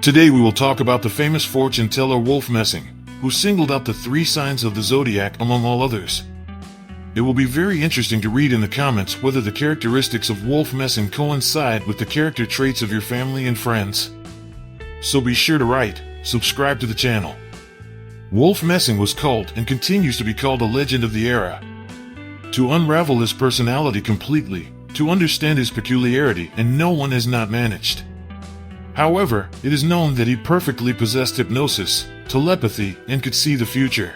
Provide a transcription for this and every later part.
Today we will talk about the famous fortune teller Wolf Messing, who singled out the 3 signs of the zodiac among all others. It will be very interesting to read in the comments whether the characteristics of Wolf Messing coincide with the character traits of your family and friends. So be sure to write, subscribe to the channel. Wolf Messing was called and continues to be called a legend of the era. To unravel his personality completely, to understand his peculiarity, and no one has not managed. However, it is known that he perfectly possessed hypnosis, telepathy, and could see the future.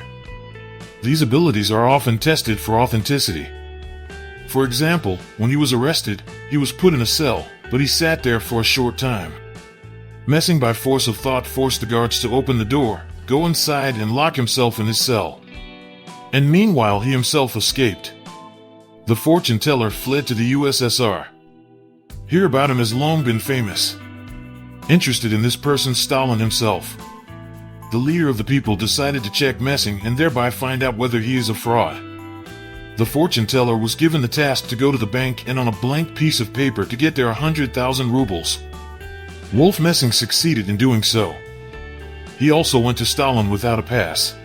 These abilities are often tested for authenticity. For example, when he was arrested, he was put in a cell, but he sat there for a short time. Messing by force of thought forced the guards to open the door, go inside, and lock himself in his cell. And meanwhile he himself escaped. The fortune teller fled to the USSR. Hear about him has long been famous. Interested in this person, Stalin himself, the leader of the people, decided to check Messing and thereby find out whether he is a fraud. The fortune teller was given the task to go to the bank and on a blank piece of paper to get there 100,000 rubles. Wolf Messing succeeded in doing so. He also went to Stalin without a pass.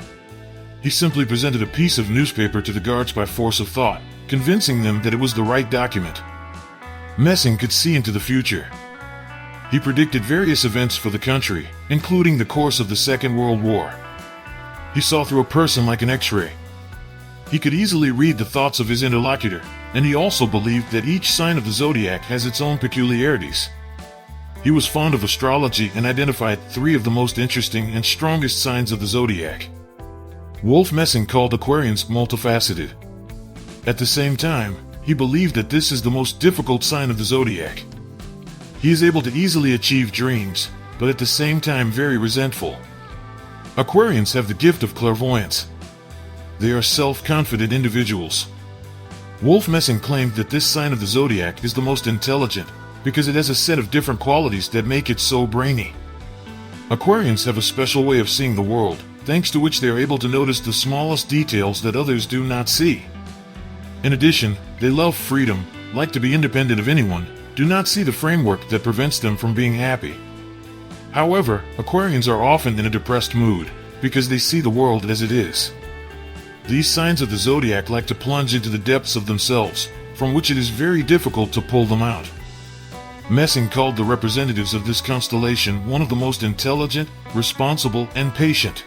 He simply presented a piece of newspaper to the guards by force of thought, convincing them that it was the right document. Messing could see into the future. He predicted various events for the country, including the course of the Second World War. He saw through a person like an X-ray. He could easily read the thoughts of his interlocutor, and he also believed that each sign of the zodiac has its own peculiarities. He was fond of astrology and identified 3 of the most interesting and strongest signs of the zodiac. Wolf Messing called Aquarians multifaceted. At the same time, he believed that this is the most difficult sign of the zodiac. He is able to easily achieve dreams, but at the same time very resentful. Aquarians have the gift of clairvoyance. They are self-confident individuals. Wolf Messing claimed that this sign of the zodiac is the most intelligent because it has a set of different qualities that make it so brainy. Aquarians have a special way of seeing the world, thanks to which they are able to notice the smallest details that others do not see. In addition, they love freedom, like to be independent of anyone, do not see the framework that prevents them from being happy. However, Aquarians are often in a depressed mood because they see the world as it is. These signs of the zodiac like to plunge into the depths of themselves, from which it is very difficult to pull them out. Messing called the representatives of this constellation one of the most intelligent, responsible, and patient.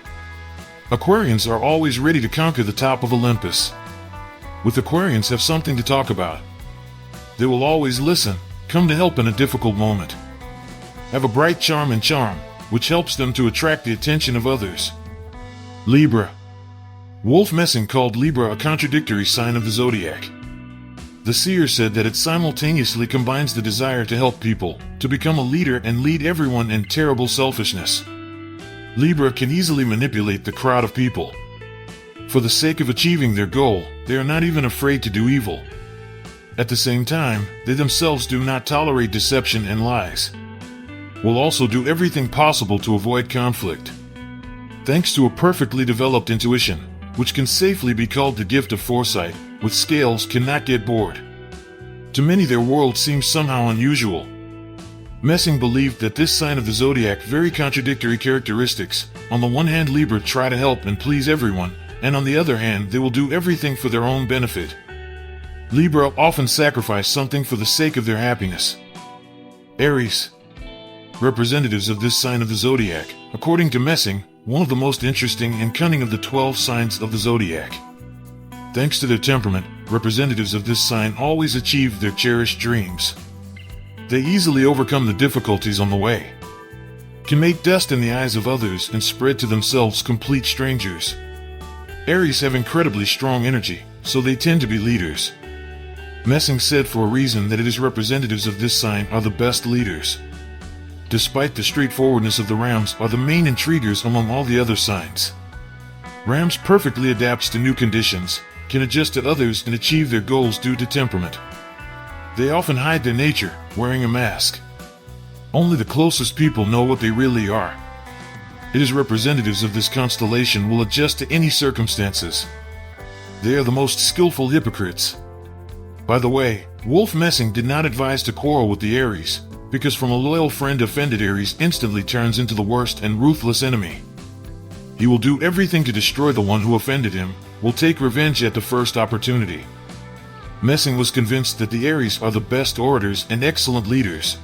Aquarians are always ready to conquer the top of Olympus. With Aquarians have something to talk about. They will always listen, come to help in a difficult moment. Have a bright charm, which helps them to attract the attention of others. Libra. Wolf Messing called Libra a contradictory sign of the zodiac. The seer said that it simultaneously combines the desire to help people, to become a leader and lead everyone, and terrible selfishness. Libra can easily manipulate the crowd of people. For the sake of achieving their goal, they are not even afraid to do evil. At the same time, they themselves do not tolerate deception and lies. Will also do everything possible to avoid conflict. Thanks to a perfectly developed intuition, which can safely be called the gift of foresight, with scales cannot get bored. To many their world seems somehow unusual. Messing believed that this sign of the zodiac very contradictory characteristics. On the one hand, Libra try to help and please everyone, and on the other hand they will do everything for their own benefit. Libra often sacrifice something for the sake of their happiness. Aries. Representatives of this sign of the zodiac, according to Messing, one of the most interesting and cunning of the 12 signs of the zodiac. Thanks to their temperament, representatives of this sign always achieve their cherished dreams. They easily overcome the difficulties on the way. Can make dust in the eyes of others and spread to themselves complete strangers. Aries have incredibly strong energy, so they tend to be leaders. Messing said for a reason that it is representatives of this sign are the best leaders. Despite the straightforwardness of the Rams are the main intriguers among all the other signs. Rams perfectly adapts to new conditions, can adjust to others and achieve their goals due to temperament. They often hide their nature, wearing a mask. Only the closest people know what they really are. It is representatives of this constellation will adjust to any circumstances. They are the most skillful hypocrites. By the way, Wolf Messing did not advise to quarrel with the Aries, because from a loyal friend offended Aries instantly turns into the worst and ruthless enemy. He will do everything to destroy the one who offended him, will take revenge at the first opportunity. Messing was convinced that the Aries are the best orators and excellent leaders.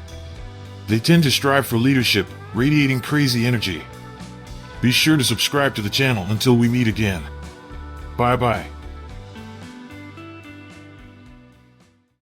They tend to strive for leadership, radiating crazy energy. Be sure to subscribe to the channel until we meet again. Bye bye.